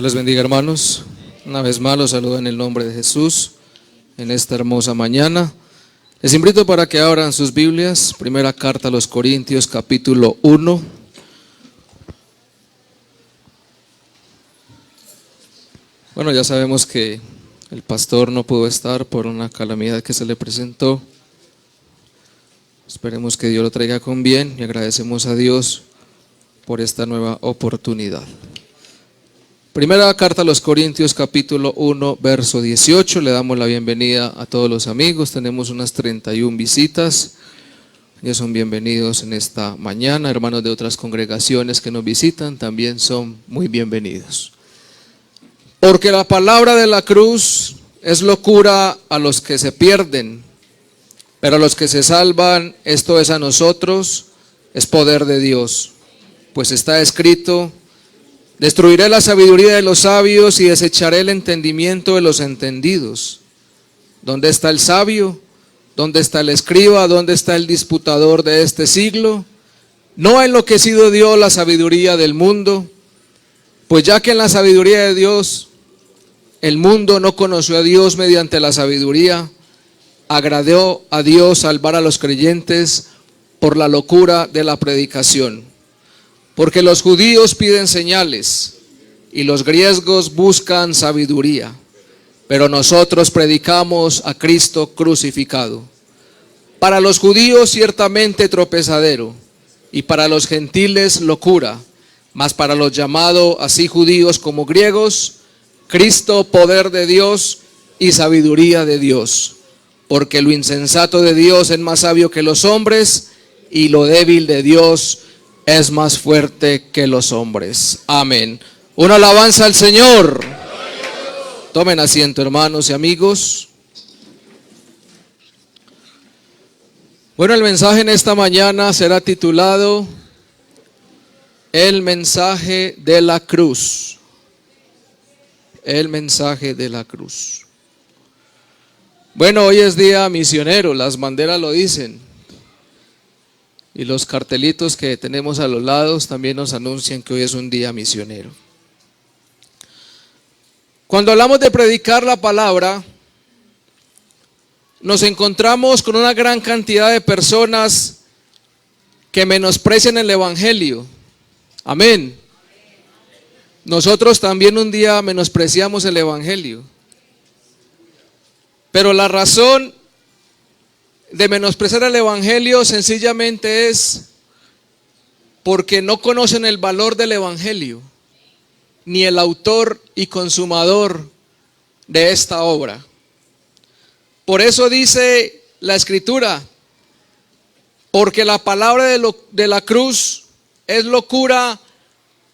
Dios les bendiga, hermanos. Una vez más los saludo en el nombre de Jesús en esta hermosa mañana. Les invito para que abran sus Biblias, primera carta a los Corintios, capítulo 1. Bueno, ya sabemos que el pastor no pudo estar por una calamidad que se le presentó. Esperemos que Dios lo traiga con bien y agradecemos a Dios por esta nueva oportunidad. Primera carta a los Corintios, capítulo 1, verso 18. Le damos la bienvenida a todos los amigos. Tenemos unas 31 visitas. Ellos son bienvenidos en esta mañana. Hermanos de otras congregaciones que nos visitan también son muy bienvenidos. Porque la palabra de la cruz es locura a los que se pierden, pero a los que se salvan, esto es a nosotros, es poder de Dios. Pues está escrito: destruiré la sabiduría de los sabios y desecharé el entendimiento de los entendidos. ¿Dónde está el sabio? ¿Dónde está el escriba? ¿Dónde está el disputador de este siglo? ¿No ha enloquecido Dios la sabiduría del mundo? Pues ya que en la sabiduría de Dios el mundo no conoció a Dios mediante la sabiduría, agradó a Dios salvar a los creyentes por la locura de la predicación. Porque los judíos piden señales y los griegos buscan sabiduría, pero nosotros predicamos a Cristo crucificado. Para los judíos ciertamente tropezadero, y para los gentiles locura, mas para los llamados así judíos como griegos, Cristo poder de Dios y sabiduría de Dios. Porque lo insensato de Dios es más sabio que los hombres, y lo débil de Dios es más fuerte que los hombres. Amén. Una alabanza al Señor. Tomen asiento, hermanos y amigos. Bueno, el mensaje en esta mañana será titulado El mensaje de la cruz. El mensaje de la cruz. Bueno, hoy es día misionero, las banderas lo dicen. Y los cartelitos que tenemos a los lados también nos anuncian que hoy es un día misionero. Cuando hablamos de predicar la palabra, nos encontramos con una gran cantidad de personas que menosprecian el evangelio. Amén. Nosotros también un día menospreciamos el evangelio. Pero la razón de menospreciar el evangelio sencillamente es porque no conocen el valor del evangelio, ni el autor y consumador de esta obra. Por eso dice la Escritura: porque la palabra de la cruz es locura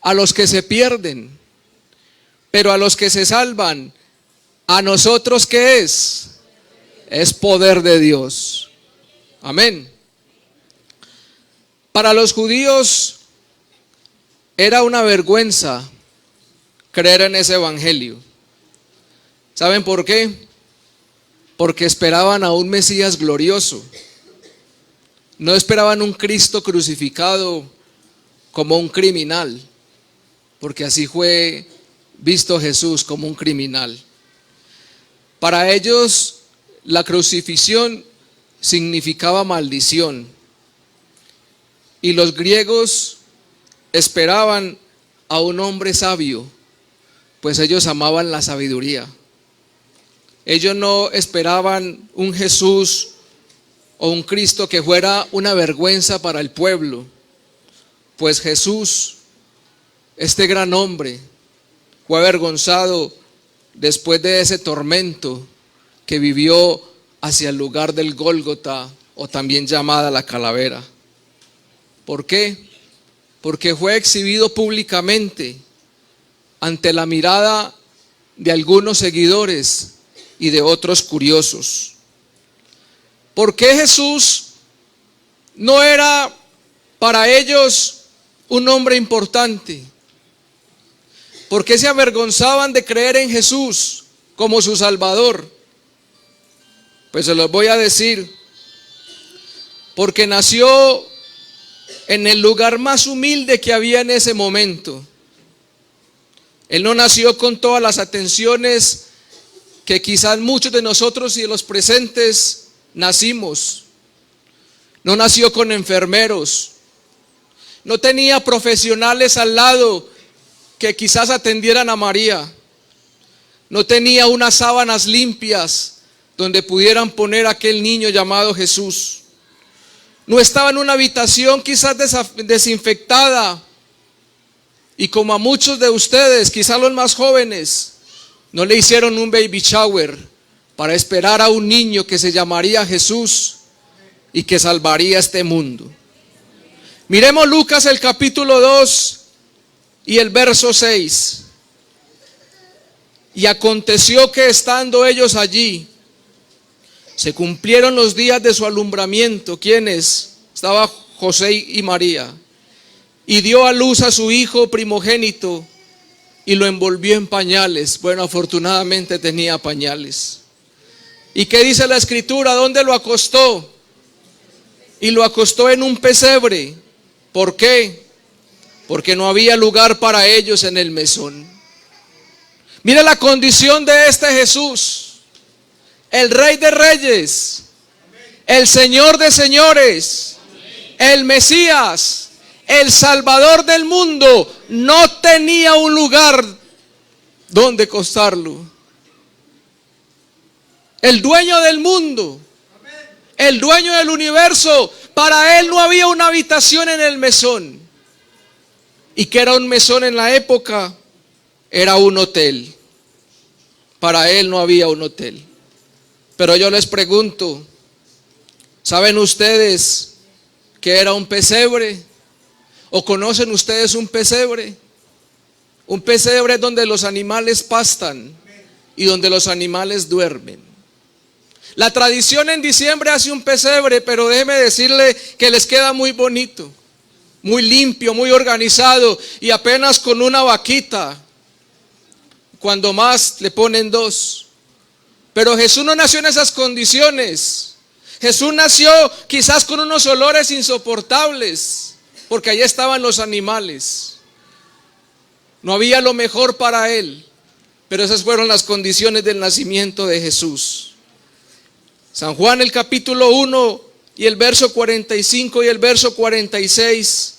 a los que se pierden, pero a los que se salvan, a nosotros ¿qué es? Es poder de Dios. Amén. Para los judíos era una vergüenza creer en ese evangelio. ¿Saben por qué? Porque esperaban a un Mesías glorioso. No esperaban un Cristo crucificado como un criminal, porque así fue visto Jesús, como un criminal. Para ellos la crucifixión significaba maldición, y los griegos esperaban a un hombre sabio, pues ellos amaban la sabiduría. Ellos no esperaban un Jesús o un Cristo que fuera una vergüenza para el pueblo, pues Jesús, este gran hombre, fue avergonzado después de ese tormento que vivió hacia el lugar del Gólgota, o también llamada la calavera. ¿Por qué? Porque fue exhibido públicamente ante la mirada de algunos seguidores y de otros curiosos. ¿Por qué Jesús no era para ellos un hombre importante? ¿Por qué se avergonzaban de creer en Jesús como su Salvador? Pues se los voy a decir: porque nació en el lugar más humilde que había en ese momento. Él no nació con todas las atenciones que quizás muchos de nosotros y de los presentes nacimos. No nació con enfermeros. No tenía profesionales al lado que quizás atendieran a María. No tenía unas sábanas limpias donde pudieran poner a aquel niño llamado Jesús. No estaba en una habitación quizás desinfectada. Y como a muchos de ustedes, quizás los más jóvenes, no le hicieron un baby shower para esperar a un niño que se llamaría Jesús y que salvaría este mundo. Miremos Lucas el capítulo 2 y el verso 6. Y aconteció que estando ellos allí, se cumplieron los días de su alumbramiento. ¿Quiénes? Estaba José y María. Y dio a luz a su hijo primogénito y lo envolvió en pañales. Bueno, afortunadamente tenía pañales. ¿Y qué dice la escritura? ¿Dónde lo acostó? Y lo acostó en un pesebre. ¿Por qué? Porque no había lugar para ellos en el mesón. Mira la condición de este Jesús, el Rey de Reyes, el Señor de Señores, el Mesías, el Salvador del mundo. No tenía un lugar donde acostarlo. El dueño del mundo, el dueño del universo, para él no había una habitación en el mesón. ¿Y qué era un mesón en la época? Era un hotel. Para él no había un hotel. Pero yo les pregunto, ¿saben ustedes qué era un pesebre? ¿O conocen ustedes un pesebre? Un pesebre es donde los animales pastan y donde los animales duermen. La tradición en diciembre hace un pesebre, pero déjeme decirle que les queda muy bonito, muy limpio, muy organizado, y apenas con una vaquita, cuando más le ponen 2. Pero Jesús no nació en esas condiciones. Jesús nació quizás con unos olores insoportables, porque allí estaban los animales. No había lo mejor para él, pero esas fueron las condiciones del nacimiento de Jesús. San Juan el capítulo 1 y el verso 45 y el verso 46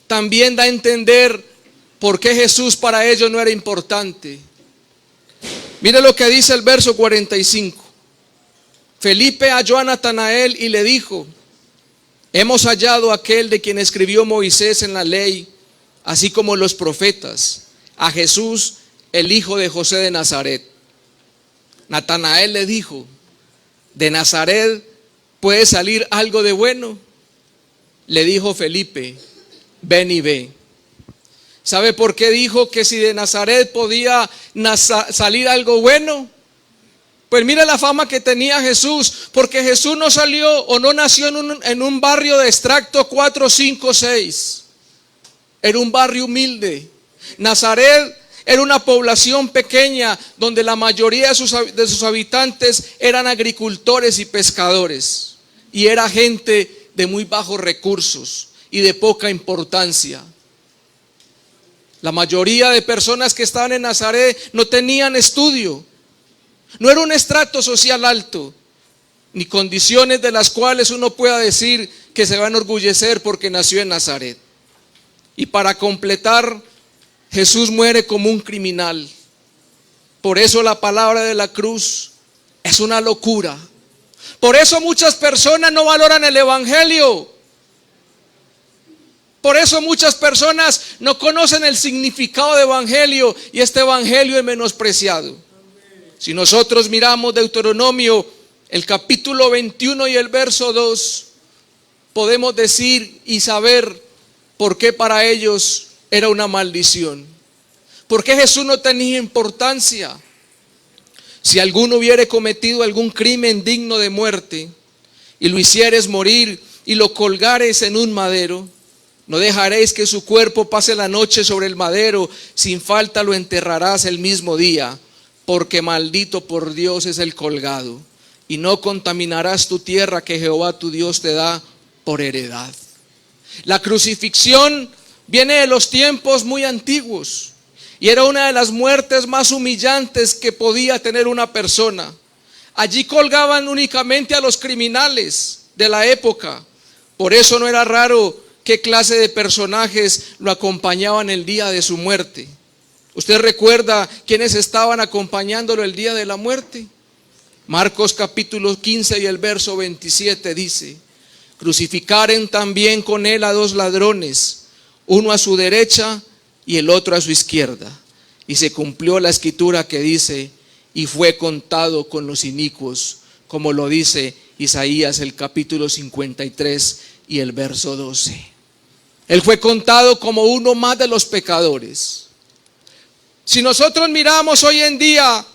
también da a entender por qué Jesús para ellos no era importante. Mire lo que dice el verso 45. Felipe halló a Natanael y le dijo: hemos hallado a aquel de quien escribió Moisés en la ley, así como los profetas, a Jesús, el hijo de José de Nazaret. Natanael le dijo: ¿de Nazaret puede salir algo de bueno? Le dijo Felipe: ven y ve. ¿Sabe por qué dijo que si de Nazaret podía salir algo bueno? Pues mira la fama que tenía Jesús, porque Jesús no salió o no nació en un barrio de extracto 4, 5, 6. Era un barrio humilde. Nazaret era una población pequeña donde la mayoría de sus habitantes eran agricultores y pescadores. Y era gente de muy bajos recursos y de poca importancia. La mayoría de personas que estaban en Nazaret no tenían estudio. No era un estrato social alto, ni condiciones de las cuales uno pueda decir que se va a enorgullecer porque nació en Nazaret. Y para completar, Jesús muere como un criminal. Por eso la palabra de la cruz es una locura. Por eso muchas personas no valoran el evangelio. Por eso muchas personas no conocen el significado de evangelio, y este evangelio es menospreciado. Si nosotros miramos Deuteronomio, el capítulo 21 y el verso 2, podemos decir y saber por qué para ellos era una maldición. ¿Por qué Jesús no tenía importancia? Si alguno hubiere cometido algún crimen digno de muerte, y lo hicieres morir y lo colgares en un madero, no dejaréis que su cuerpo pase la noche sobre el madero, sin falta lo enterrarás el mismo día, porque maldito por Dios es el colgado. Y no contaminarás tu tierra que Jehová tu Dios te da por heredad. La crucifixión viene de los tiempos muy antiguos y era una de las muertes más humillantes que podía tener una persona. Allí colgaban únicamente a los criminales de la época. Por eso no era raro qué clase de personajes lo acompañaban el día de su muerte. ¿Usted recuerda quiénes estaban acompañándolo el día de la muerte? Marcos capítulo 15 y el verso 27 dice: crucificaren también con él a 2 ladrones, uno a su derecha y el otro a su izquierda. Y se cumplió la escritura que dice: y fue contado con los inicuos, como lo dice Isaías el capítulo 53 y el verso 12. Él fue contado como uno más de los pecadores. Si nosotros miramos hoy en día,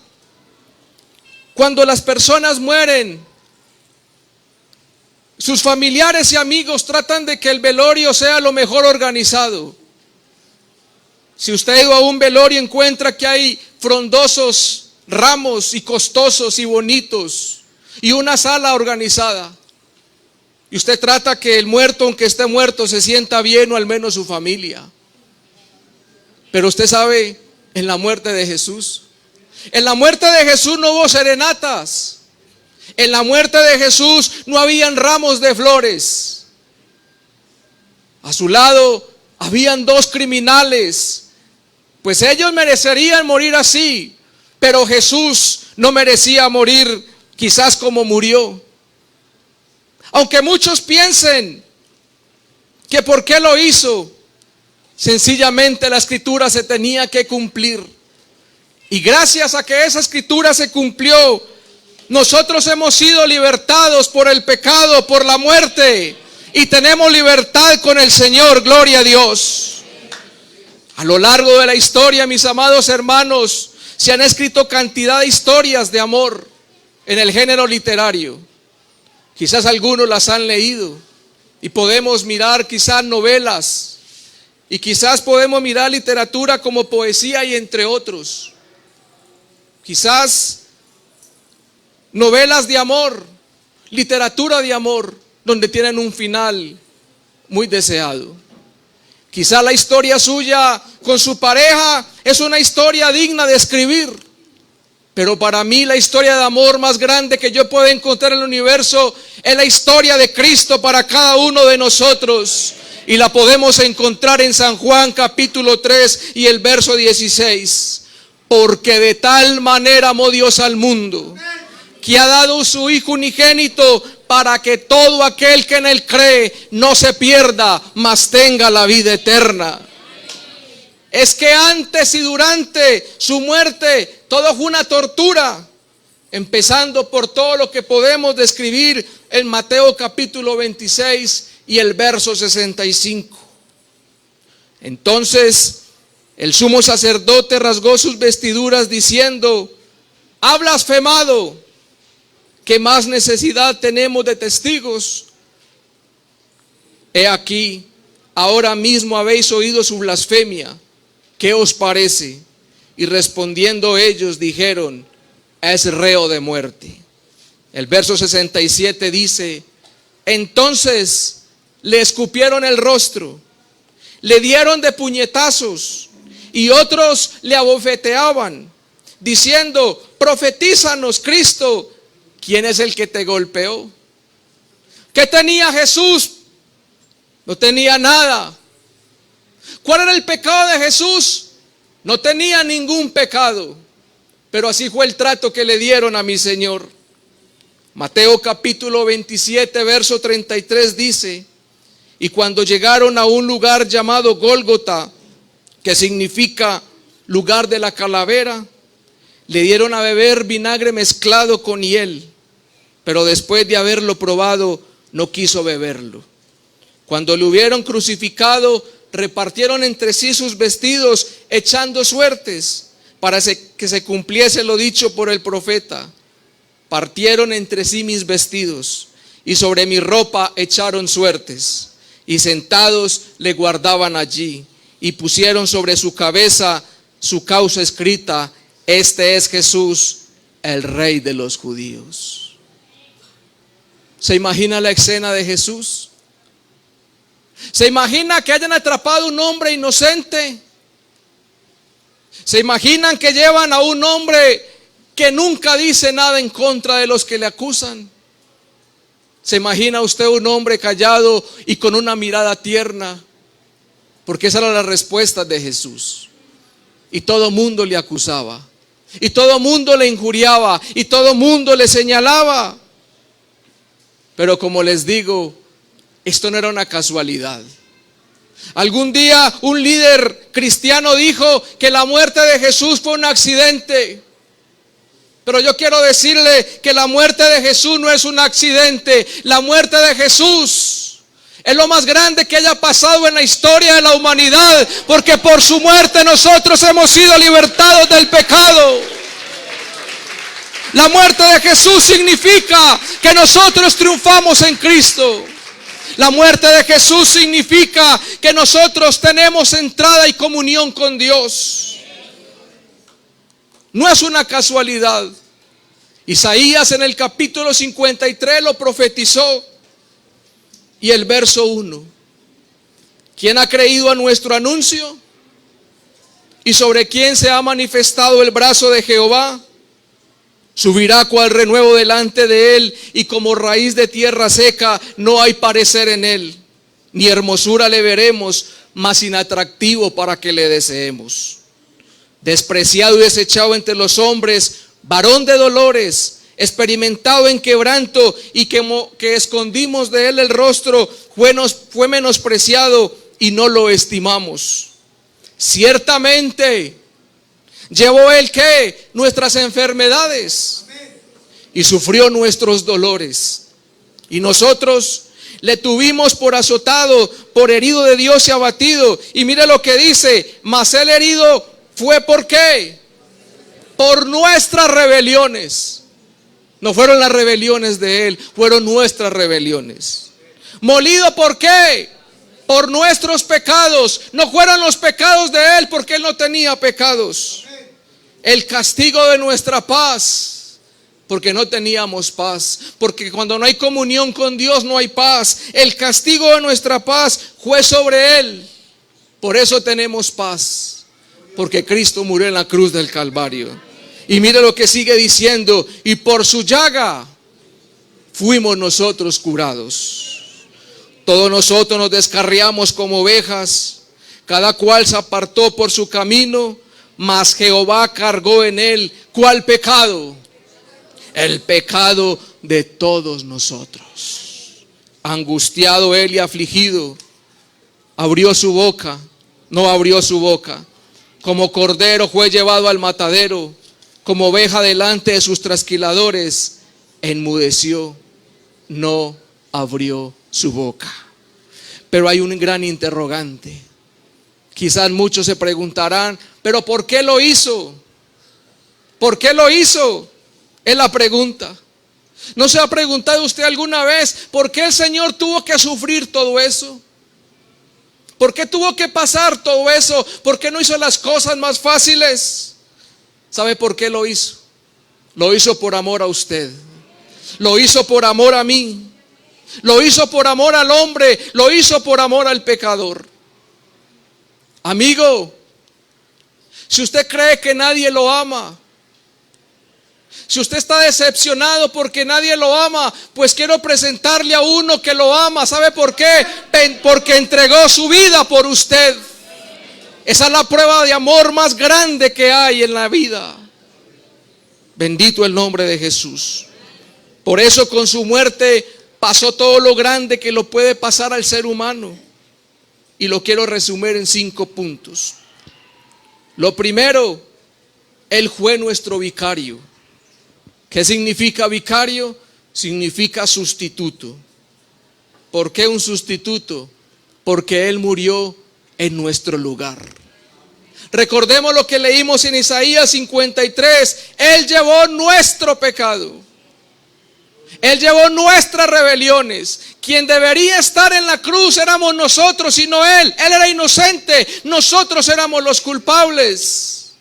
cuando las personas mueren, sus familiares y amigos tratan de que el velorio sea lo mejor organizado. Si usted ha ido a un velorio, encuentra que hay frondosos ramos y costosos y bonitos y una sala organizada. Y usted trata que el muerto, aunque esté muerto, se sienta bien, o al menos su familia. Pero usted sabe, en la muerte de Jesús, en la muerte de Jesús no hubo serenatas. En la muerte de Jesús no habían ramos de flores. A su lado habían 2 criminales, pues ellos merecerían morir así, pero Jesús no merecía morir quizás como murió. Aunque muchos piensen que por qué lo hizo, sencillamente la escritura se tenía que cumplir. Y gracias a que esa escritura se cumplió, nosotros hemos sido libertados por el pecado, por la muerte, y tenemos libertad con el Señor. Gloria a Dios. A lo largo de la historia, mis amados hermanos, se han escrito cantidad de historias de amor en el género literario. Quizás algunos las han leído y podemos mirar quizás novelas, y quizás podemos mirar literatura como poesía y entre otros. Quizás novelas de amor, literatura de amor, donde tienen un final muy deseado. Quizá la historia suya con su pareja es una historia digna de escribir, pero para mí la historia de amor más grande que yo puedo encontrar en el universo es la historia de Cristo para cada uno de nosotros, y la podemos encontrar en San Juan capítulo 3 y el verso 16. Porque de tal manera amó Dios al mundo, que ha dado su Hijo unigénito, para que todo aquel que en él cree no se pierda, mas tenga la vida eterna. Es que antes y durante su muerte todo fue una tortura, empezando por todo lo que podemos describir en Mateo capítulo 26 y el verso 65. Entonces el sumo sacerdote rasgó sus vestiduras diciendo: ha blasfemado. ¿Qué más necesidad tenemos de testigos? He aquí, ahora mismo habéis oído su blasfemia. ¿Qué os parece? Y respondiendo ellos dijeron: es reo de muerte. El verso 67 dice: entonces le escupieron el rostro, le dieron de puñetazos, y otros le abofeteaban, diciendo: profetízanos, Cristo, ¿quién es el que te golpeó? ¿Qué tenía Jesús? No tenía nada. ¿Cuál era el pecado de Jesús? No tenía ningún pecado, pero así fue el trato que le dieron a mi Señor. Mateo capítulo 27 verso 33 dice: y cuando llegaron a un lugar llamado Gólgota, que significa lugar de la calavera, le dieron a beber vinagre mezclado con hiel, pero después de haberlo probado no quiso beberlo. Cuando le hubieron crucificado, repartieron entre sí sus vestidos, echando suertes, para que se cumpliese lo dicho por el profeta: partieron entre sí mis vestidos, y sobre mi ropa echaron suertes. Y sentados le guardaban allí, y pusieron sobre su cabeza su causa escrita: este es Jesús, el Rey de los judíos. ¿Se imagina la escena de Jesús? ¿Se imagina que hayan atrapado a un hombre inocente? ¿Se imaginan que llevan a un hombre que nunca dice nada en contra de los que le acusan? ¿Se imagina usted un hombre callado y con una mirada tierna? Porque esa era la respuesta de Jesús. Y todo mundo le acusaba, y todo mundo le injuriaba, y todo mundo le señalaba. Pero como les digo, esto no era una casualidad. Algún día un líder cristiano dijo que la muerte de Jesús fue un accidente. Pero yo quiero decirle que la muerte de Jesús no es un accidente. La muerte de Jesús es lo más grande que haya pasado en la historia de la humanidad, porque por su muerte nosotros hemos sido libertados del pecado. La muerte de Jesús significa que nosotros triunfamos en Cristo. La muerte de Jesús significa que nosotros tenemos entrada y comunión con Dios. No es una casualidad. Isaías en el capítulo 53 lo profetizó. Y el verso 1: ¿quién ha creído a nuestro anuncio? ¿Y sobre quién se ha manifestado el brazo de Jehová? Subirá cual renuevo delante de él, y como raíz de tierra seca, no hay parecer en él. Ni hermosura le veremos, mas inatractivo para que le deseemos. Despreciado y desechado entre los hombres, varón de dolores, experimentado en quebranto, y que escondimos de él el rostro, fue menospreciado y no lo estimamos. Ciertamente llevó él ¿qué? Nuestras enfermedades, y sufrió nuestros dolores. Y nosotros le tuvimos por azotado, por herido de Dios y abatido. Y mire lo que dice: mas él herido fue ¿por qué? Por nuestras rebeliones. No fueron las rebeliones de él, fueron nuestras rebeliones. Molido ¿por qué? Por nuestros pecados. No fueron los pecados de él, porque él no tenía pecados. El castigo de nuestra paz, porque no teníamos paz. Porque cuando no hay comunión con Dios no hay paz. El castigo de nuestra paz fue sobre él. Por eso tenemos paz, porque Cristo murió en la cruz del Calvario. Y mire lo que sigue diciendo: y por su llaga fuimos nosotros curados. Todos nosotros nos descarriamos como ovejas, cada cual se apartó por su camino, mas Jehová cargó en él ¿cuál pecado? El pecado de todos nosotros. Angustiado él y afligido, abrió su boca, no abrió su boca. Como cordero fue llevado al matadero, como oveja delante de sus trasquiladores, enmudeció, no abrió su boca. Pero hay un gran interrogante. Quizás muchos se preguntarán: ¿pero por qué lo hizo? ¿Por qué lo hizo? Es la pregunta. ¿No se ha preguntado usted alguna vez por qué el Señor tuvo que sufrir todo eso? ¿Por qué tuvo que pasar todo eso? ¿Por qué no hizo las cosas más fáciles? ¿Sabe por qué lo hizo? Lo hizo por amor a usted. Lo hizo por amor a mí. Lo hizo por amor al hombre. Lo hizo por amor al pecador. Amigo, si usted cree que nadie lo ama, si usted está decepcionado porque nadie lo ama, pues quiero presentarle a uno que lo ama. ¿Sabe por qué? Porque entregó su vida por usted. Esa es la prueba de amor más grande que hay en la vida. Bendito el nombre de Jesús. Por eso con su muerte pasó todo lo grande que lo puede pasar al ser humano. Y lo quiero resumir en 5 puntos. Lo primero, él fue nuestro vicario. ¿Qué significa vicario? Significa sustituto. ¿Por qué un sustituto? Porque él murió en nuestro lugar. Recordemos lo que leímos en Isaías 53. Él llevó nuestro pecado. Él llevó nuestras rebeliones. Quien debería estar en la cruz éramos nosotros y no él. Él era inocente, nosotros éramos los culpables.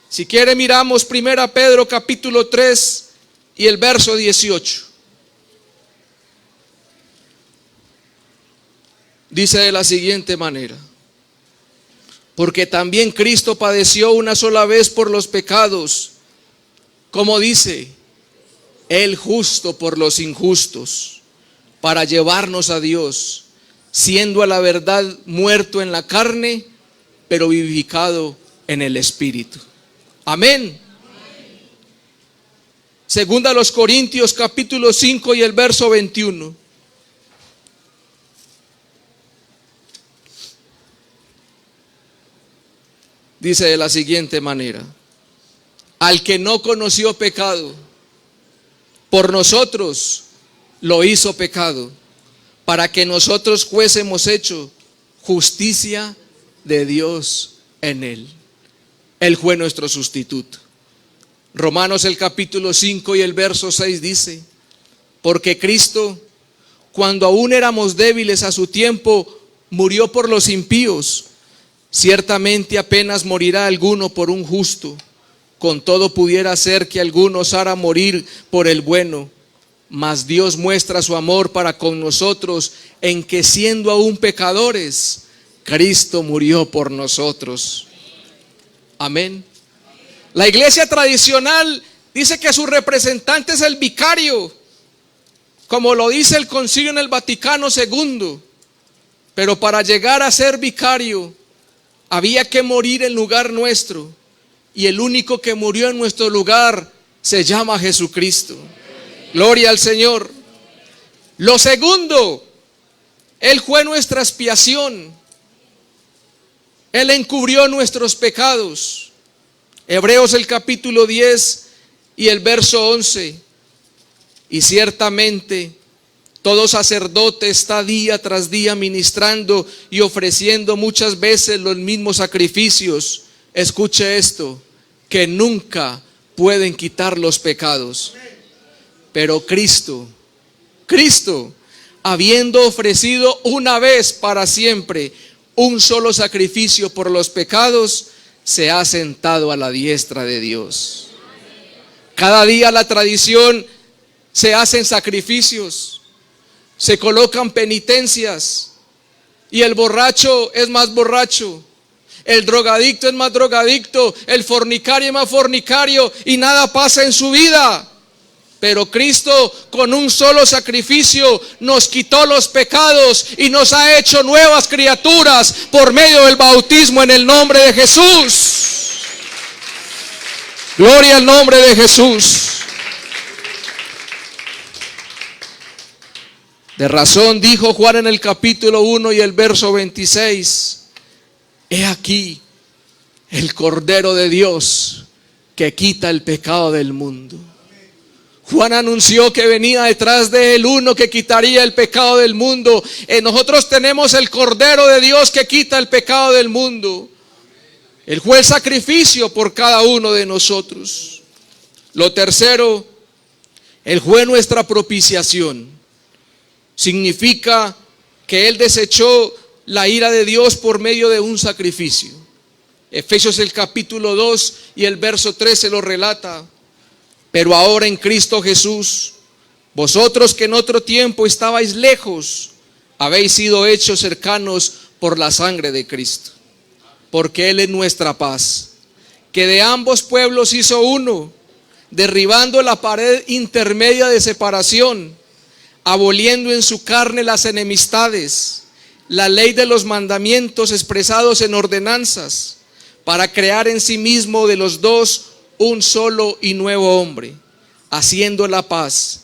Si quiere miramos 1 Pedro capítulo 3 y el verso 18. Dice de la siguiente manera: porque también Cristo padeció una sola vez por los pecados, como dice, el justo por los injustos, para llevarnos a Dios, siendo a la verdad muerto en la carne, pero vivificado en el Espíritu. Amén. Segunda a los Corintios capítulo 5 y el verso 21. Dice de la siguiente manera: al que no conoció pecado, por nosotros lo hizo pecado, para que nosotros fuésemos hecho justicia de Dios en él. Él fue nuestro sustituto. Romanos el capítulo 5 y el verso 6 dice: porque Cristo, cuando aún éramos débiles a su tiempo, murió por los impíos. Ciertamente apenas morirá alguno por un justo, con todo pudiera ser que alguno osara morir por el bueno. Mas Dios muestra su amor para con nosotros en que, siendo aún pecadores, Cristo murió por nosotros. Amén. La iglesia tradicional dice que su representante es el vicario, como lo dice el concilio en el Vaticano II. Pero para llegar a ser vicario había que morir en lugar nuestro, y el único que murió en nuestro lugar se llama Jesucristo. Gloria al Señor. Lo segundo, Él fue nuestra expiación. Él encubrió nuestros pecados. Hebreos el capítulo 10 y el verso 11. Y ciertamente todo sacerdote está día tras día ministrando y ofreciendo muchas veces los mismos sacrificios. Escuche esto, que nunca pueden quitar los pecados. Pero Cristo, habiendo ofrecido una vez para siempre un solo sacrificio por los pecados, se ha sentado a la diestra de Dios. Cada día la tradición se hacen sacrificios, se colocan penitencias, y el borracho es más borracho, el drogadicto es más drogadicto, el fornicario es más fornicario, y nada pasa en su vida. Pero Cristo, con un solo sacrificio, nos quitó los pecados y nos ha hecho nuevas criaturas por medio del bautismo en el nombre de Jesús. Gloria al nombre de Jesús. De razón dijo Juan en el capítulo 1 y el verso 26: he aquí el Cordero de Dios que quita el pecado del mundo. Juan anunció que venía detrás de él uno que quitaría el pecado del mundo. Nosotros tenemos el Cordero de Dios que quita el pecado del mundo. Él fue el sacrificio por cada uno de nosotros. Lo tercero, Él fue nuestra propiciación. Significa que Él desechó la ira de Dios por medio de un sacrificio. Efesios el capítulo 2 y el verso 13 lo relata: pero ahora en Cristo Jesús, vosotros que en otro tiempo estabais lejos, habéis sido hechos cercanos por la sangre de Cristo. Porque Él es nuestra paz, que de ambos pueblos hizo uno, derribando la pared intermedia de separación, aboliendo en su carne las enemistades, la ley de los mandamientos expresados en ordenanzas, para crear en sí mismo de los dos un solo y nuevo hombre, haciendo la paz,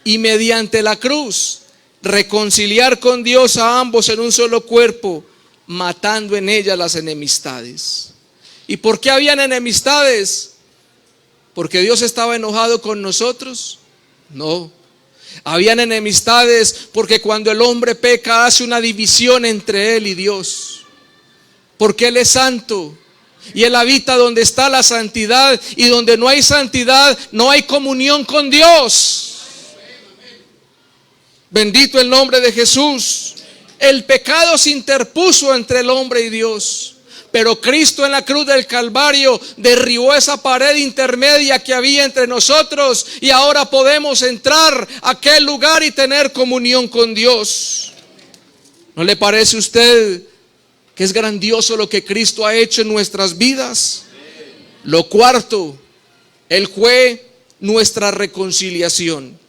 y mediante la cruz reconciliar con Dios a ambos en un solo cuerpo, matando en ella las enemistades. ¿Y por qué habían enemistades? ¿Porque Dios estaba enojado con nosotros? No. Habían enemistades porque cuando el hombre peca hace una división entre él y Dios. Porque Él es santo y Él habita donde está la santidad, y donde no hay santidad no hay comunión con Dios. Bendito el nombre de Jesús. El pecado se interpuso entre el hombre y Dios, pero Cristo en la cruz del Calvario derribó esa pared intermedia que había entre nosotros, y ahora podemos entrar a aquel lugar y tener comunión con Dios. ¿No le parece a usted que es grandioso lo que Cristo ha hecho en nuestras vidas? Lo cuarto, Él fue nuestra reconciliación.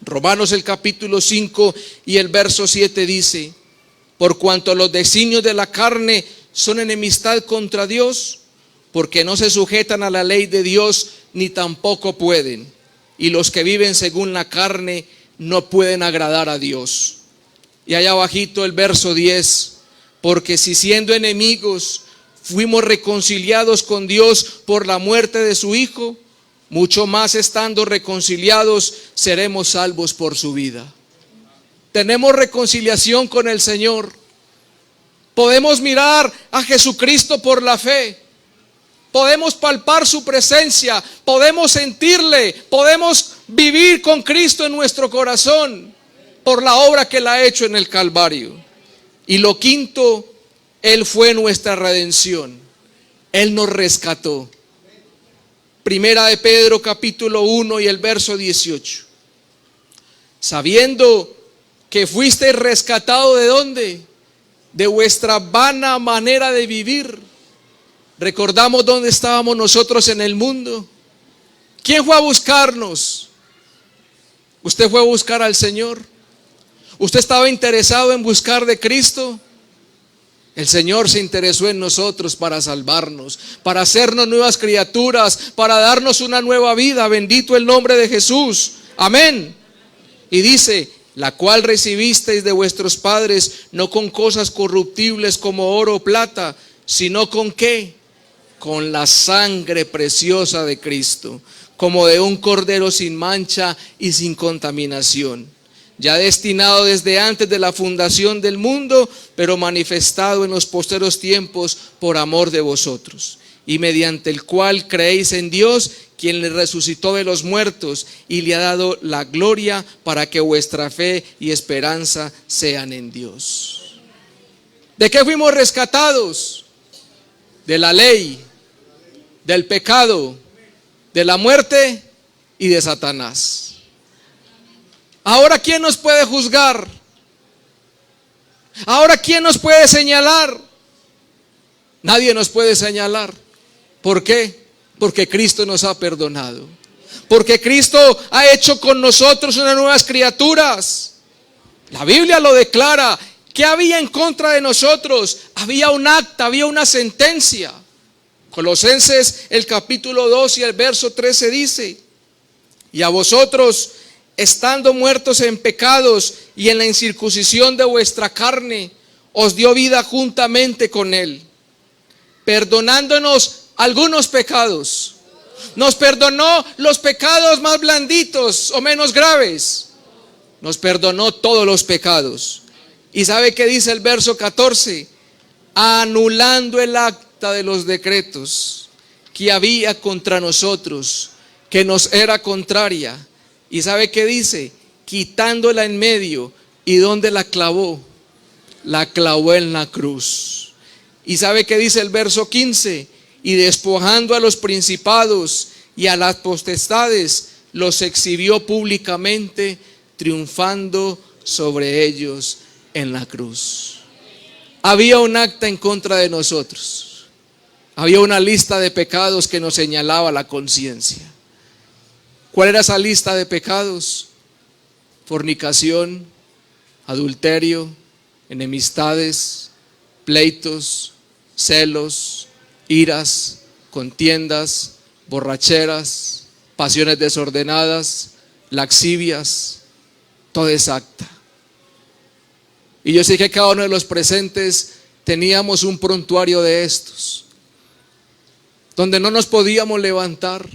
Romanos el capítulo 5 y el verso 7 dice: por cuanto los designios de la carne son enemistad contra Dios, porque no se sujetan a la ley de Dios, ni tampoco pueden. Y los que viven según la carne no pueden agradar a Dios. Y allá abajito el verso 10: porque si siendo enemigos fuimos reconciliados con Dios por la muerte de su Hijo, mucho más estando reconciliados seremos salvos por su vida. Tenemos reconciliación con el Señor. Podemos mirar a Jesucristo por la fe. Podemos palpar su presencia, podemos sentirle, podemos vivir con Cristo en nuestro corazón por la obra que Él ha hecho en el Calvario. Y lo quinto, Él fue nuestra redención. Él nos rescató. Primera de Pedro capítulo 1 y el verso 18. Sabiendo que fuisteis rescatado ¿de dónde? De vuestra vana manera de vivir. Recordamos dónde estábamos nosotros en el mundo. ¿Quién fue a buscarnos? ¿Usted fue a buscar al Señor? ¿Usted estaba interesado en buscar de Cristo? El Señor se interesó en nosotros para salvarnos, para hacernos nuevas criaturas, para darnos una nueva vida. Bendito el nombre de Jesús. Amén. Y dice: la cual recibisteis de vuestros padres, no con cosas corruptibles como oro o plata, sino con ¿qué? Con la sangre preciosa de Cristo, como de un cordero sin mancha y sin contaminación, ya destinado desde antes de la fundación del mundo, pero manifestado en los posteros tiempos por amor de vosotros, y mediante el cual creéis en Dios, quien le resucitó de los muertos y le ha dado la gloria, para que vuestra fe y esperanza sean en Dios. ¿De qué fuimos rescatados? De la ley, del pecado, de la muerte y de Satanás. Ahora, ¿quién nos puede juzgar? Ahora, ¿quién nos puede señalar? Nadie nos puede señalar. ¿Por qué? Porque Cristo nos ha perdonado. Porque Cristo ha hecho con nosotros unas nuevas criaturas. La Biblia lo declara. ¿Qué había en contra de nosotros? Había un acta, había una sentencia. Colosenses el capítulo 2 y el verso 13 dice: y a vosotros, estando muertos en pecados y en la incircuncisión de vuestra carne, os dio vida juntamente con Él, perdonándonos algunos pecados. Nos perdonó los pecados más blanditos o menos graves. Nos perdonó todos los pecados. ¿Y sabe qué dice el verso 14? Anulando el acta de los decretos que había contra nosotros, que nos era contraria. ¿Y sabe qué dice? Quitándola en medio. ¿Y dónde la clavó? La clavó en la cruz. ¿Y sabe qué dice el verso 15? Y despojando a los principados y a las potestades, los exhibió públicamente, triunfando sobre ellos en la cruz. Había un acta en contra de nosotros. Había una lista de pecados que nos señalaba la conciencia. ¿Cuál era esa lista de pecados? Fornicación, adulterio, enemistades, pleitos, celos, iras, contiendas, borracheras, pasiones desordenadas, laxivias, todo es acta. Y yo sé que cada uno de los presentes teníamos un prontuario de estos, donde no nos podíamos levantar,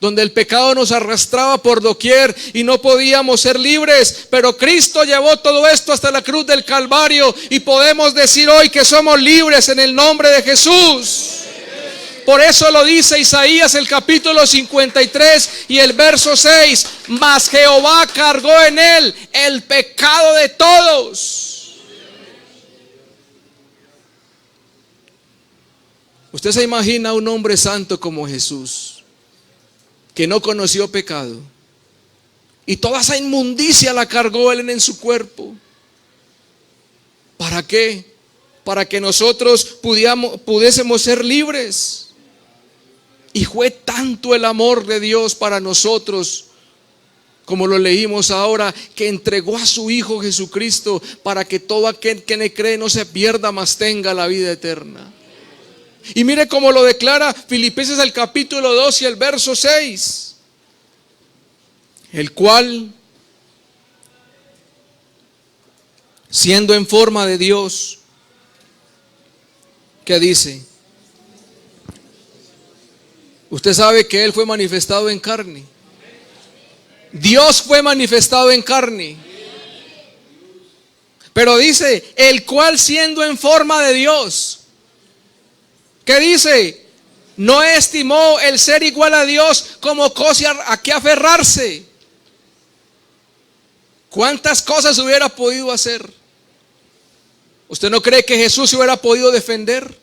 donde el pecado nos arrastraba por doquier y no podíamos ser libres, pero Cristo llevó todo esto hasta la cruz del Calvario y podemos decir hoy que somos libres en el nombre de Jesús. Por eso lo dice Isaías el capítulo 53 y el verso 6: mas Jehová cargó en él el pecado de todos. ¿Usted se imagina un hombre santo como Jesús, que no conoció pecado, y toda esa inmundicia la cargó él en su cuerpo? ¿Para qué? Para que nosotros pudiésemos ser libres. Y fue tanto el amor de Dios para nosotros, como lo leímos ahora, que entregó a su Hijo Jesucristo para que todo aquel que le cree no se pierda, mas tenga la vida eterna. Y mire cómo lo declara Filipenses el capítulo 2 y el verso 6. El cual, siendo en forma de Dios, ¿qué dice? Usted sabe que Él fue manifestado en carne. Dios fue manifestado en carne. Pero dice, el cual siendo en forma de Dios, ¿qué dice? No estimó el ser igual a Dios como cosa a que aferrarse. ¿Cuántas cosas hubiera podido hacer? ¿Usted no cree que Jesús se hubiera podido defender?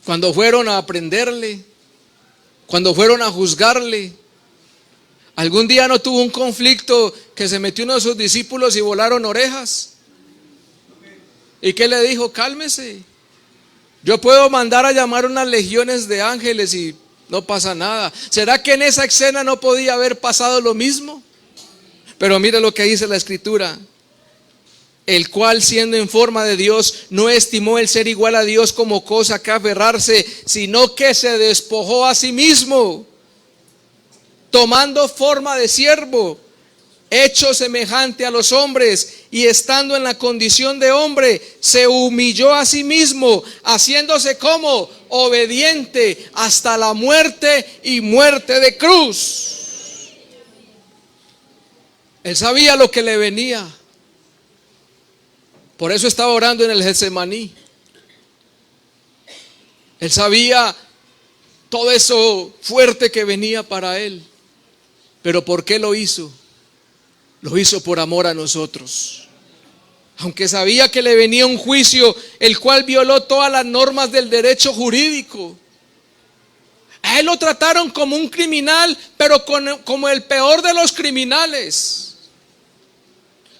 Cuando fueron a prenderle, cuando fueron a juzgarle, algún día no tuvo un conflicto que se metió uno de sus discípulos y volaron orejas. ¿Y qué le dijo? Cálmese. Yo puedo mandar a llamar unas legiones de ángeles y no pasa nada. ¿Será que en esa escena no podía haber pasado lo mismo? Pero mire lo que dice la Escritura. El cual siendo en forma de Dios no estimó el ser igual a Dios como cosa que aferrarse, sino que se despojó a sí mismo, tomando forma de siervo, hecho semejante a los hombres, y estando en la condición de hombre, se humilló a sí mismo, haciéndose como obediente hasta la muerte y muerte de cruz. Él sabía lo que le venía. Por eso estaba orando en el Getsemaní. Él sabía todo eso fuerte que venía para él. Pero ¿por qué lo hizo? Lo hizo por amor a nosotros. Aunque sabía que le venía un juicio, el cual violó todas las normas del derecho jurídico. A él lo trataron como un criminal, pero como el peor de los criminales.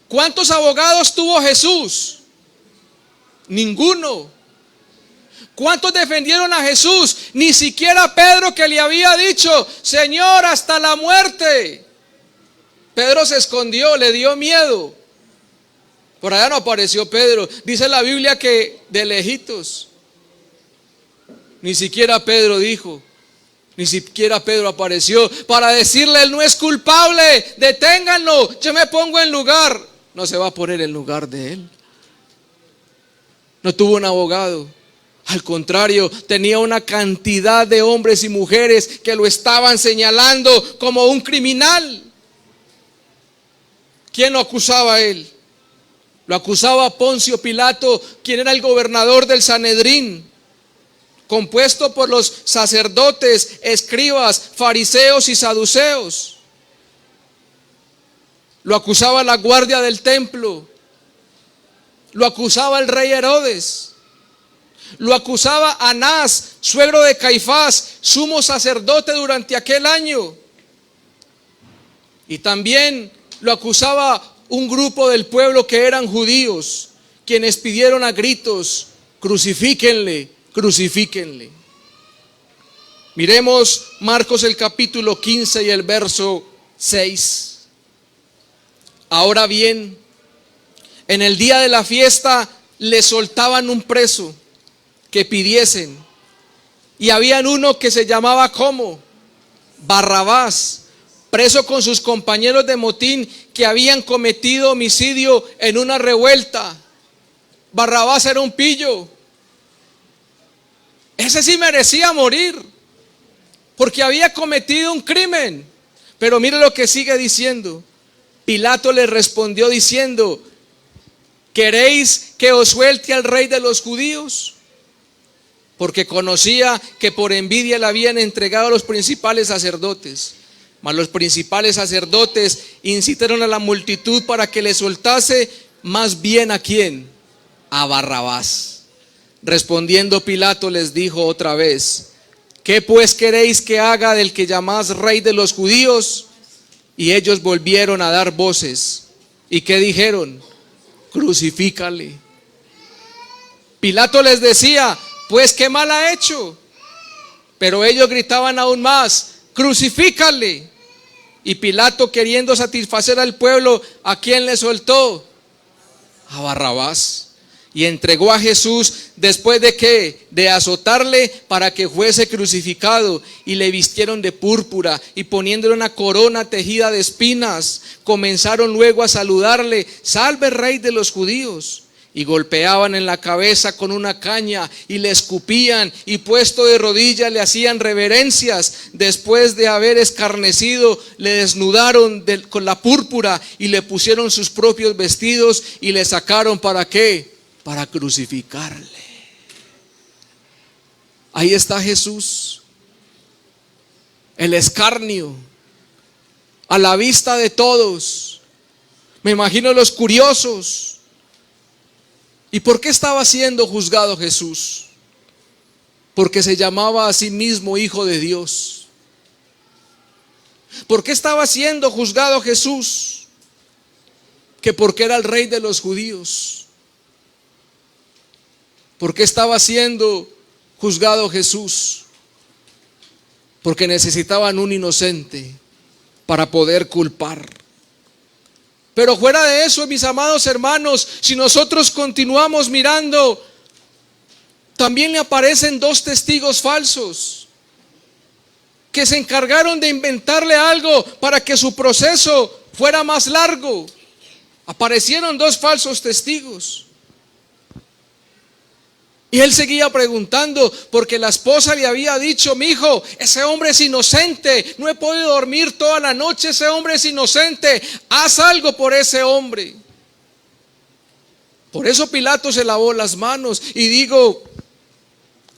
¿Cuántos abogados tuvo Jesús? Ninguno. ¿Cuántos defendieron a Jesús? Ni siquiera Pedro, que le había dicho, Señor, hasta la muerte. Pedro se escondió, le dio miedo. Por allá no apareció Pedro. Dice la Biblia que de lejitos. Ni siquiera Pedro dijo. Ni siquiera Pedro apareció para decirle, él no es culpable, deténganlo, yo me pongo en lugar. No se va a poner en lugar de él. No tuvo un abogado. Al contrario, tenía una cantidad de hombres y mujeres que lo estaban señalando como un criminal. ¿Quién lo acusaba a él? Lo acusaba Poncio Pilato, quien era el gobernador del Sanedrín, compuesto por los sacerdotes, escribas, fariseos y saduceos. Lo acusaba la guardia del templo. Lo acusaba el rey Herodes. Lo acusaba Anás, suegro de Caifás, sumo sacerdote durante aquel año. Y también lo acusaba un grupo del pueblo que eran judíos, quienes pidieron a gritos, crucifíquenle, crucifíquenle. Miremos Marcos el capítulo 15 y el verso 6. Ahora bien, en el día de la fiesta le soltaban un preso que pidiesen. Y habían uno que se llamaba ¿cómo? Barrabás, preso con sus compañeros de motín que habían cometido homicidio en una revuelta. Barrabás era un pillo. Ese sí merecía morir, porque había cometido un crimen. Pero mire lo que sigue diciendo. Pilato le respondió diciendo, ¿queréis que os suelte al rey de los judíos? Porque conocía que por envidia le habían entregado a los principales sacerdotes. Mas los principales sacerdotes incitaron a la multitud para que le soltase, más bien ¿a quién? A Barrabás. Respondiendo Pilato les dijo otra vez, ¿qué pues queréis que haga del que llamás rey de los judíos? Y ellos volvieron a dar voces. ¿Y qué dijeron? crucifícale. Pilato les decía, pues qué mal ha hecho. Pero ellos gritaban aún más, crucifícale. Y Pilato, queriendo satisfacer al pueblo, ¿a quién le soltó? A Barrabás. Y entregó a Jesús después de que de azotarle para que fuese crucificado, y le vistieron de púrpura y poniéndole una corona tejida de espinas, comenzaron luego a saludarle, salve rey de los judíos, y golpeaban en la cabeza con una caña y le escupían, y puesto de rodillas le hacían reverencias. Después de haber escarnecido, le desnudaron con la púrpura y le pusieron sus propios vestidos y le sacaron, ¿para qué? Para crucificarle. Ahí está Jesús, el escarnio, a la vista de todos. Me imagino los curiosos. ¿Y por qué estaba siendo juzgado Jesús? Porque se llamaba a sí mismo Hijo de Dios. ¿Por qué estaba siendo juzgado Jesús? Que porque era el rey de los judíos. ¿Por qué estaba siendo juzgado Jesús? Porque necesitaban un inocente para poder culpar. Pero fuera de eso, mis amados hermanos, si nosotros continuamos mirando, también le aparecen dos testigos falsos que se encargaron de inventarle algo para que su proceso fuera más largo. Aparecieron dos falsos testigos. Y él seguía preguntando, porque la esposa le había dicho, mi hijo, ese hombre es inocente, no he podido dormir toda la noche, ese hombre es inocente, haz algo por ese hombre. Por eso Pilato se lavó las manos y digo,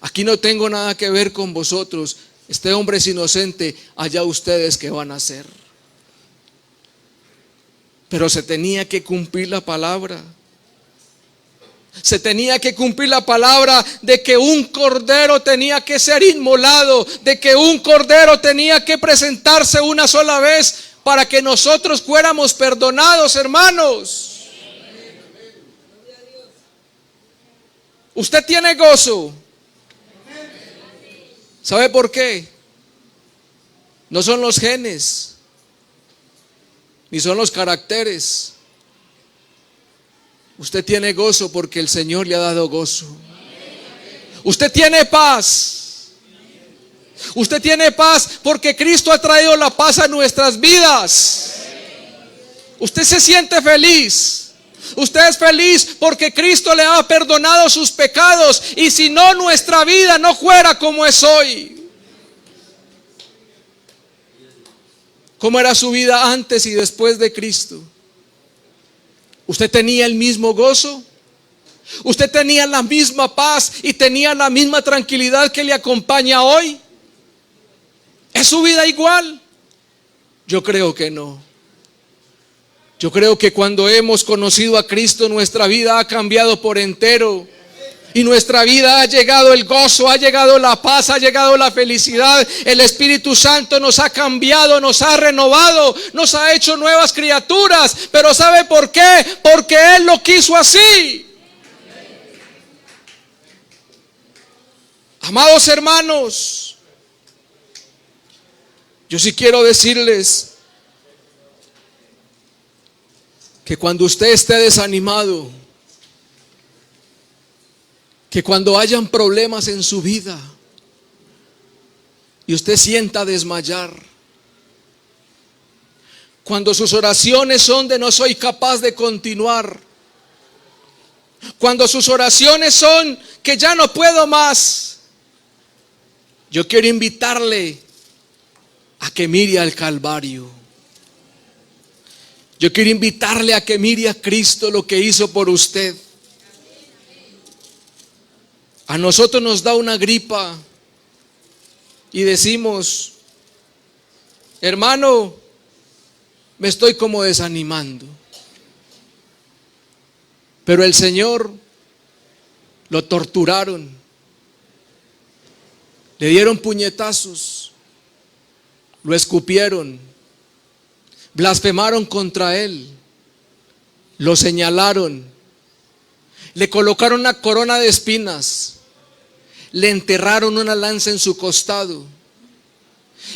aquí no tengo nada que ver con vosotros, este hombre es inocente, allá ustedes qué van a hacer. Pero se tenía que cumplir la palabra. Se tenía que cumplir la palabra de que un cordero tenía que ser inmolado, de que un cordero tenía que presentarse una sola vez para que nosotros fuéramos perdonados, hermanos. Usted tiene gozo. ¿Sabe por qué? No son los genes, ni son los caracteres. Usted tiene gozo porque el Señor le ha dado gozo. Usted tiene paz. Usted tiene paz porque Cristo ha traído la paz a nuestras vidas. Usted se siente feliz. Usted es feliz porque Cristo le ha perdonado sus pecados. Y si no, nuestra vida no fuera como es hoy. ¿Cómo era su vida antes y después de Cristo? ¿Usted tenía el mismo gozo? ¿Usted tenía la misma paz y tenía la misma tranquilidad que le acompaña hoy? ¿Es su vida igual? Yo creo que no. Yo creo que cuando hemos conocido a Cristo, nuestra vida ha cambiado por entero. Y nuestra vida ha llegado el gozo, ha llegado la paz, ha llegado la felicidad. El Espíritu Santo nos ha cambiado, nos ha renovado, nos ha hecho nuevas criaturas. Pero ¿sabe por qué? Porque Él lo quiso así. Amados hermanos, yo sí quiero decirles que cuando usted esté desanimado, que cuando hayan problemas en su vida y usted sienta desmayar, cuando sus oraciones son de no soy capaz de continuar, cuando sus oraciones son que ya no puedo más, yo quiero invitarle a que mire al Calvario. Yo quiero invitarle a que mire a Cristo lo que hizo por usted. A nosotros nos da una gripa y decimos, hermano, me estoy como desanimando. Pero el Señor lo torturaron, le dieron puñetazos, lo escupieron, blasfemaron contra Él, lo señalaron, Le colocaron una corona de espinas, le enterraron una lanza en su costado,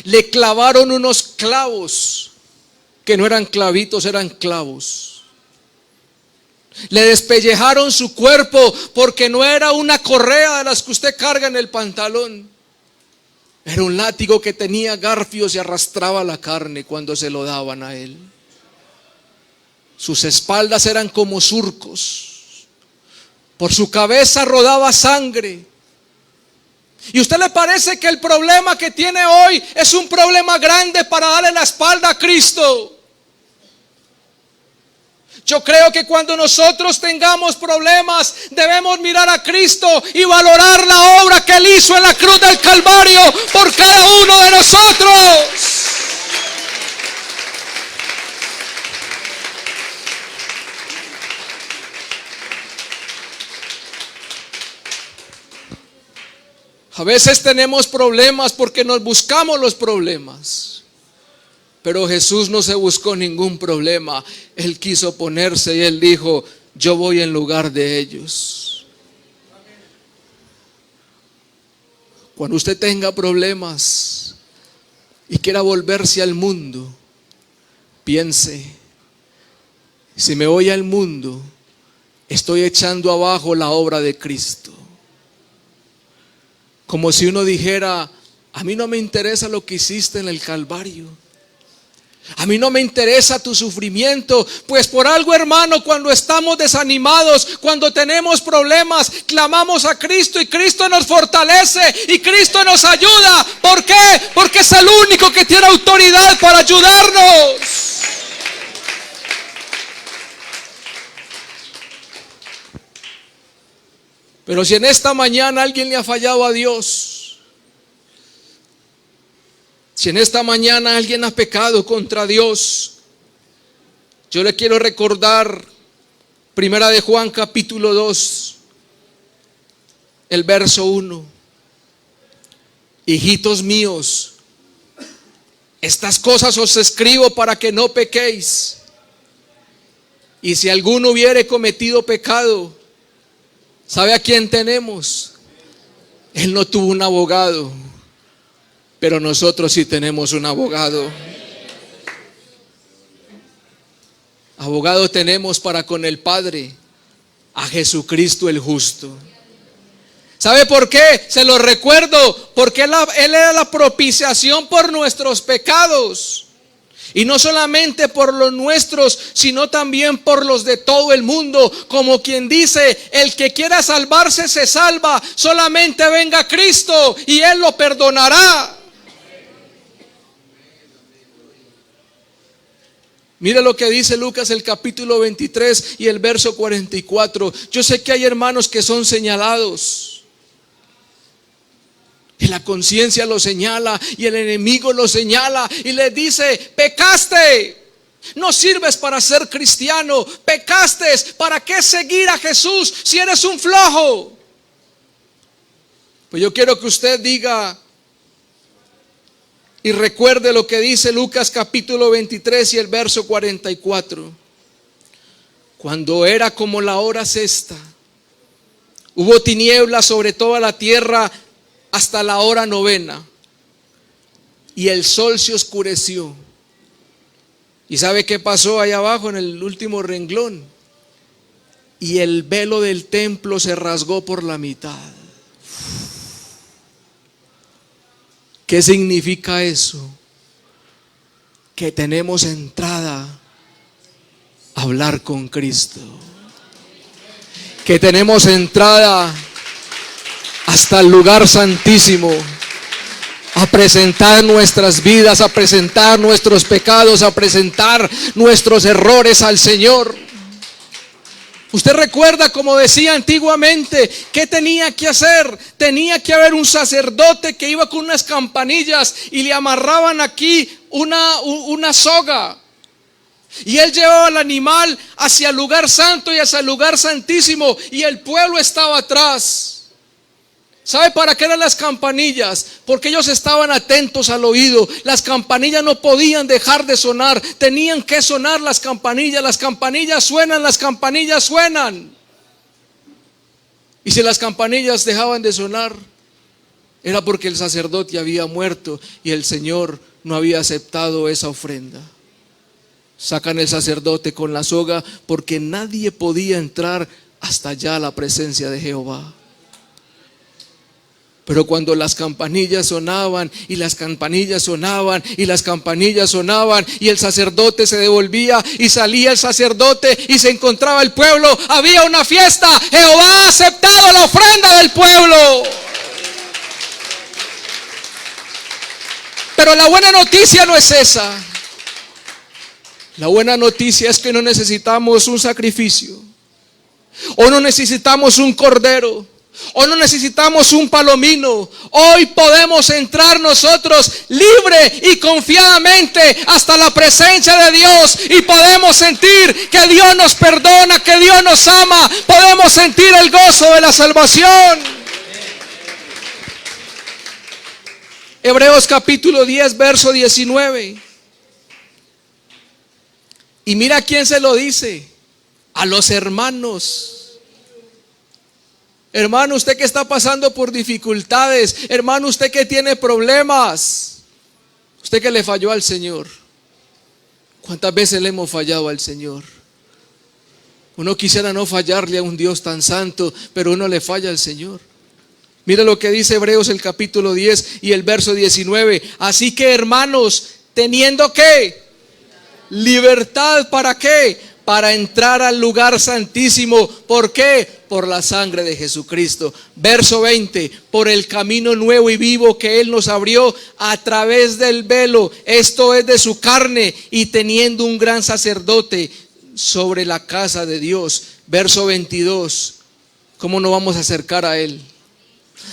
le clavaron unos clavos, que no eran clavitos, eran clavos. Le despellejaron su cuerpo porque no era una correa de las que usted carga en el pantalón. Era un látigo que tenía garfios y arrastraba la carne cuando se lo daban a él. Sus espaldas eran como surcos. Por su cabeza rodaba sangre. ¿Y a usted le parece que el problema que tiene hoy es un problema grande para darle la espalda a Cristo? Yo creo que cuando nosotros tengamos problemas, debemos mirar a Cristo y valorar la obra que Él hizo en la cruz del Calvario por cada uno de nosotros. A veces tenemos problemas porque nos buscamos los problemas. Pero Jesús no se buscó ningún problema. Él quiso ponerse y Él dijo: yo voy en lugar de ellos. Cuando usted tenga problemas y quiera volverse al mundo, piense: si me voy al mundo, estoy echando abajo la obra de Cristo. Como si uno dijera: a mí no me interesa lo que hiciste en el Calvario. A mí no me interesa tu sufrimiento. Pues por algo, hermano, cuando estamos desanimados, cuando tenemos problemas, clamamos a Cristo y Cristo nos fortalece y Cristo nos ayuda. ¿Por qué? Porque es el único que tiene autoridad para ayudarnos. Pero si en esta mañana alguien le ha fallado a Dios, si en esta mañana alguien ha pecado contra Dios, yo le quiero recordar Primera de Juan capítulo 2, el verso 1. Hijitos míos, estas cosas os escribo para que no pequéis. Y si alguno hubiere cometido pecado, ¿sabe a quién tenemos? Él no tuvo un abogado, pero nosotros sí tenemos un abogado. Abogado tenemos para con el Padre, a Jesucristo el justo. ¿Sabe por qué? Se lo recuerdo, porque Él era la propiciación por nuestros pecados. Y no solamente por los nuestros, sino también por los de todo el mundo. Como quien dice: el que quiera salvarse se salva, solamente venga a Cristo y Él lo perdonará. Mire lo que dice Lucas el capítulo 23 y el verso 44. Yo sé que hay hermanos que son señalados y la conciencia lo señala y el enemigo lo señala y le dice: pecaste, no sirves para ser cristiano, pecaste, ¿para qué seguir a Jesús si eres un flojo? Pues yo quiero que usted diga y recuerde lo que dice Lucas capítulo 23 y el verso 44. Cuando era como la hora sexta, hubo tinieblas sobre toda la tierra hasta la hora novena, y el sol se oscureció. ¿Y sabe qué pasó allá abajo en el último renglón? Y el velo del templo se rasgó por la mitad. ¿Qué significa eso? Que tenemos entrada a hablar con Cristo. Que tenemos entrada hasta el lugar santísimo, a presentar nuestras vidas, a presentar nuestros pecados, a presentar nuestros errores al Señor. Usted recuerda, como decía antiguamente, ¿qué tenía que hacer? Tenía que haber un sacerdote que iba con unas campanillas y le amarraban aquí una soga. Y él llevaba al animal hacia el lugar santo y hacia el lugar santísimo, y el pueblo estaba atrás. ¿Sabe para qué eran las campanillas? Porque ellos estaban atentos al oído. Las campanillas no podían dejar de sonar. Tenían que sonar las campanillas. Las campanillas suenan, las campanillas suenan. Y si las campanillas dejaban de sonar, era porque el sacerdote había muerto y el Señor no había aceptado esa ofrenda. Sacan el sacerdote con la soga porque nadie podía entrar hasta allá a la presencia de Jehová. Pero cuando las campanillas sonaban y las campanillas sonaban y las campanillas sonaban y el sacerdote se devolvía y salía el sacerdote y se encontraba el pueblo, había una fiesta. Jehová ha aceptado la ofrenda del pueblo. Pero la buena noticia no es esa. La buena noticia es que no necesitamos un sacrificio, o no necesitamos un cordero, o no necesitamos un palomino. Hoy podemos entrar nosotros libre y confiadamente hasta la presencia de Dios y podemos sentir que Dios nos perdona, que Dios nos ama. Podemos sentir el gozo de la salvación. Hebreos capítulo 10, verso 19. Y mira quién se lo dice: a los hermanos. Hermano, usted que está pasando por dificultades, hermano, usted que tiene problemas, usted que le falló al Señor. ¿Cuántas veces le hemos fallado al Señor? Uno quisiera no fallarle a un Dios tan santo, pero uno le falla al Señor. Mira lo que dice Hebreos el capítulo 10 y el verso 19. Así que, hermanos, teniendo ¿qué? Libertad. ¿Para qué? Para entrar al lugar santísimo. ¿Por qué? Por la sangre de Jesucristo. Verso 20. Por el camino nuevo y vivo que Él nos abrió a través del velo, esto es de su carne, y teniendo un gran sacerdote sobre la casa de Dios. Verso 22. ¿Cómo nos vamos a acercar a Él?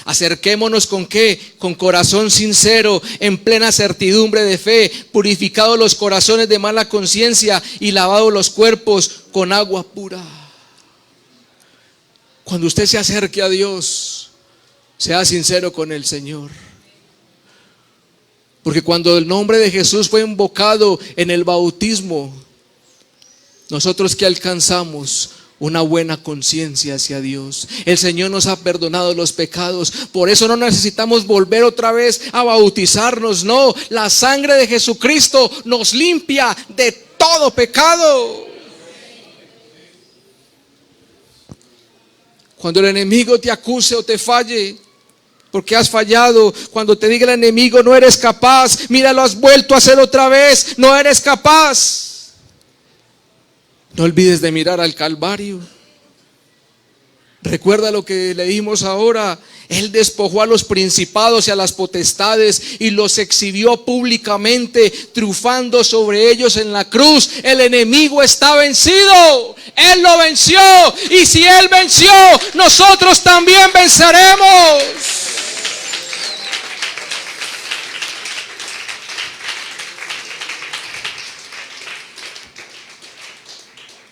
Acerquémonos ¿con qué? Con corazón sincero, en plena certidumbre de fe, purificados los corazones de mala conciencia y lavados los cuerpos con agua pura. Cuando usted se acerque a Dios, sea sincero con el Señor. Porque cuando el nombre de Jesús fue invocado en el bautismo, nosotros ¿qué alcanzamos? Una buena conciencia hacia Dios. El Señor nos ha perdonado los pecados. Por eso no necesitamos volver otra vez a bautizarnos. No, la sangre de Jesucristo nos limpia de todo pecado. Cuando el enemigo te acuse o te falle porque has fallado, cuando te diga el enemigo no eres capaz, mira, lo has vuelto a hacer otra vez, no eres capaz. No olvides de mirar al Calvario. Recuerda lo que leímos ahora. Él despojó a los principados y a las potestades y los exhibió públicamente, triunfando sobre ellos en la cruz. El enemigo está vencido. Él lo venció. Y si Él venció, nosotros también venceremos.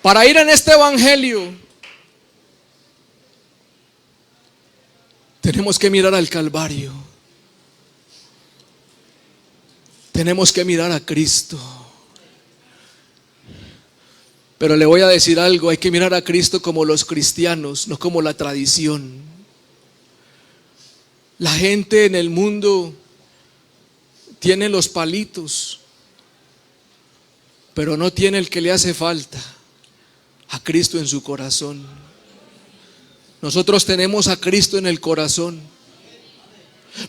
Para ir en este evangelio, tenemos que mirar al Calvario. Tenemos que mirar a Cristo. Pero le voy a decir algo: hay que mirar a Cristo como los cristianos, no como la tradición. La gente en el mundo tiene los palitos, pero no tiene el que le hace falta: a Cristo en su corazón. Nosotros tenemos a Cristo en el corazón.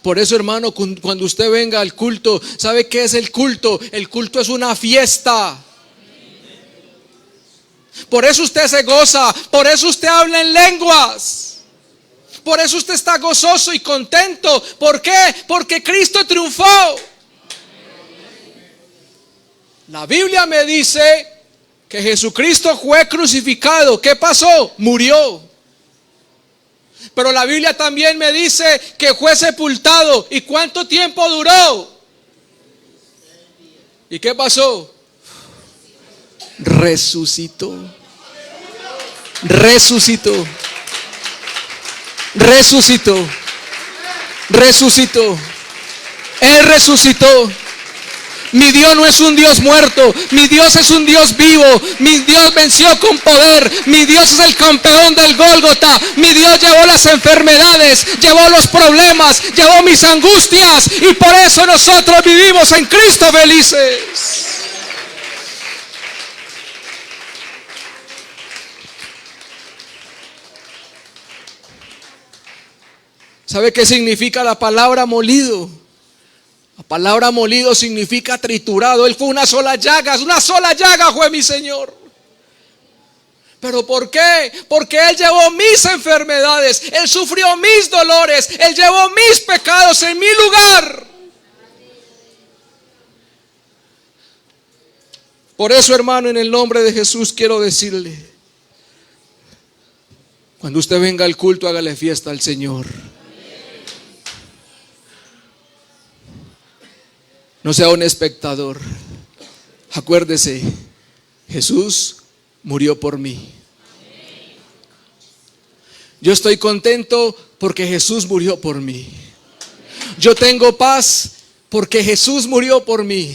Por eso, hermano, cuando usted venga al culto, ¿sabe qué es el culto? El culto es una fiesta. Por eso usted se goza, por eso usted habla en lenguas, por eso usted está gozoso y contento. ¿Por qué? Porque Cristo triunfó. La Biblia me dice que Jesucristo fue crucificado. ¿Qué pasó? Murió. Pero la Biblia también me dice que fue sepultado. ¿Y cuánto tiempo duró? ¿Y qué pasó? Resucitó. Resucitó. Resucitó. Resucitó. Él resucitó. Mi Dios no es un Dios muerto, mi Dios es un Dios vivo. Mi Dios venció con poder, mi Dios es el campeón del Gólgota. Mi Dios llevó las enfermedades, llevó los problemas, llevó mis angustias, y por eso nosotros vivimos en Cristo felices. ¿Sabe qué significa la palabra molido? La palabra molido significa triturado. Él fue una sola llaga fue mi Señor. ¿Pero por qué? Porque Él llevó mis enfermedades, Él sufrió mis dolores, Él llevó mis pecados en mi lugar. Por eso, hermano, en el nombre de Jesús quiero decirle, cuando usted venga al culto, hágale fiesta al Señor. No sea un espectador. Acuérdese, Jesús murió por mí. Yo estoy contento porque Jesús murió por mí. Yo tengo paz porque Jesús murió por mí.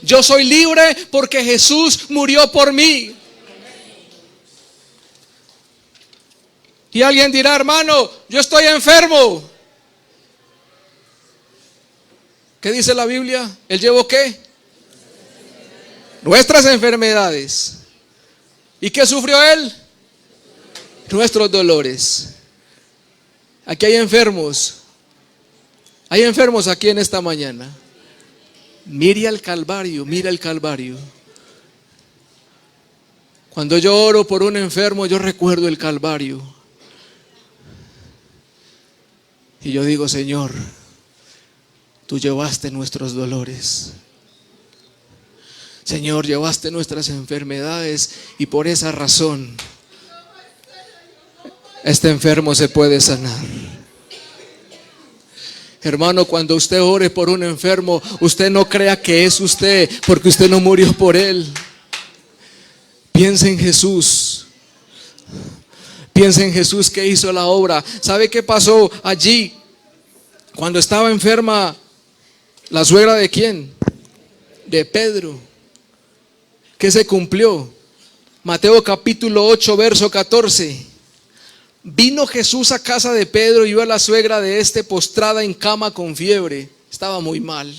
Yo soy libre porque Jesús murió por mí. Y alguien dirá, hermano, yo estoy enfermo. ¿Qué dice la Biblia? ¿Él llevó qué? Nuestras enfermedades. ¿Y qué sufrió Él? Nuestros dolores. Aquí hay enfermos. Hay enfermos aquí en esta mañana. Mire al Calvario, mira el Calvario. Cuando yo oro por un enfermo, yo recuerdo el Calvario. Y yo digo, Señor, Tú llevaste nuestros dolores. Señor, llevaste nuestras enfermedades, y por esa razón este enfermo se puede sanar. Hermano, cuando usted ore por un enfermo, usted no crea que es usted, porque usted no murió por él. Piensa en Jesús. Piensa en Jesús que hizo la obra. ¿Sabe qué pasó allí? Cuando estaba enferma la suegra de ¿quién? De Pedro. ¿Qué se cumplió? Mateo capítulo 8, verso 14. Vino Jesús a casa de Pedro y vio a la suegra de este postrada en cama con fiebre. Estaba muy mal.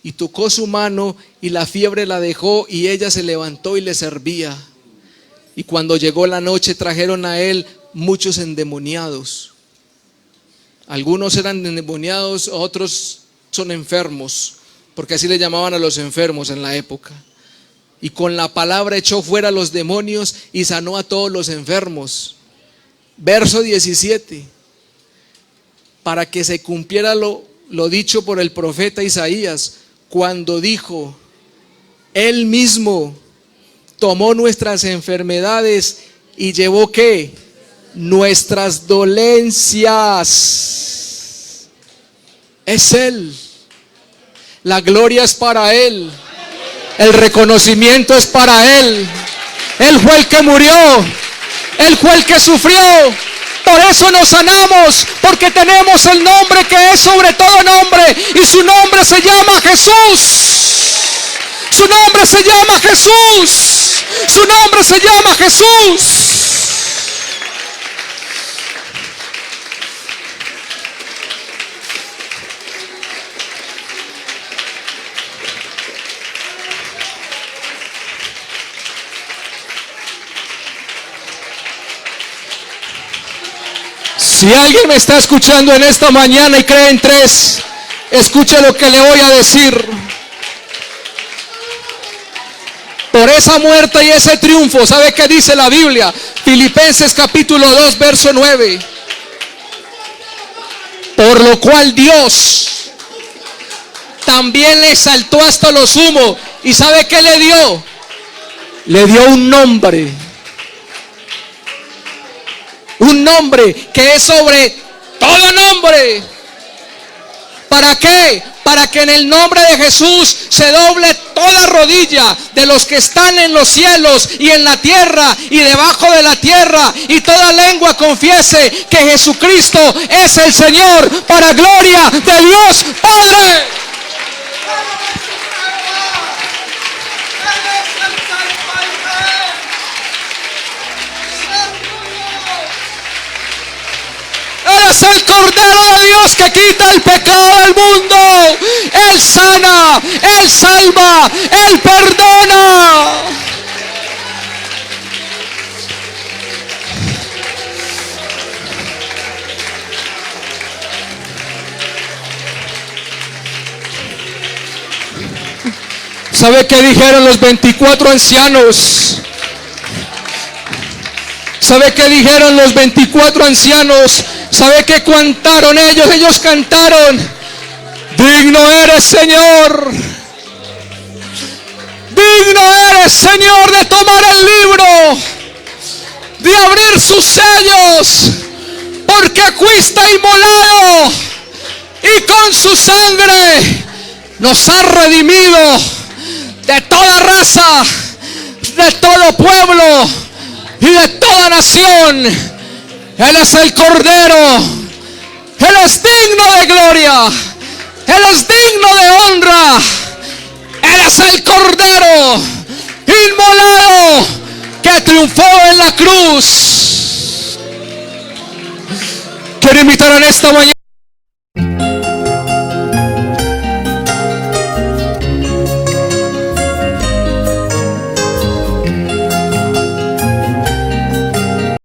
Y tocó su mano y la fiebre la dejó, y ella se levantó y le servía. Y cuando llegó la noche trajeron a él muchos endemoniados. Algunos eran endemoniados, otros son enfermos, porque así le llamaban a los enfermos en la época. Y con la palabra echó fuera a los demonios y sanó a todos los enfermos. Verso 17. Para que se cumpliera lo dicho por el profeta Isaías, cuando dijo: Él mismo tomó nuestras enfermedades y llevó ¿qué? Nuestras dolencias. Es Él. La gloria es para Él. El reconocimiento es para Él. Él fue el que murió. Él fue el que sufrió. Por eso nos sanamos, porque tenemos el nombre que es sobre todo nombre, y su nombre se llama Jesús. Su nombre se llama Jesús. Su nombre se llama Jesús. Si alguien me está escuchando en esta mañana y cree en tres, escuche lo que le voy a decir. Por esa muerte y ese triunfo, ¿sabe qué dice la Biblia? Filipenses capítulo 2, verso 9. Por lo cual Dios también le exaltó hasta lo sumo. ¿Y sabe qué le dio? Le dio un nombre. Un nombre que es sobre todo nombre. ¿Para qué? Para que en el nombre de Jesús se doble toda rodilla de los que están en los cielos y en la tierra y debajo de la tierra, y toda lengua confiese que Jesucristo es el Señor, para gloria de Dios Padre. que quita el pecado del mundo. Él sana, Él salva, Él perdona. ¿Sabe qué dijeron los 24 ancianos? ¿Sabe qué dijeron los 24 ancianos? ¿Sabe qué cantaron ellos? Ellos cantaron: digno eres, Señor. Digno eres, Señor, de tomar el libro, de abrir sus sellos, porque fuiste inmolado y con su sangre nos ha redimido de toda raza, de todo pueblo y de toda nación. Él es el Cordero. Él es digno de gloria. Él es digno de honra. Él es el Cordero inmolado que triunfó en la cruz. Quiero invitar en esta mañana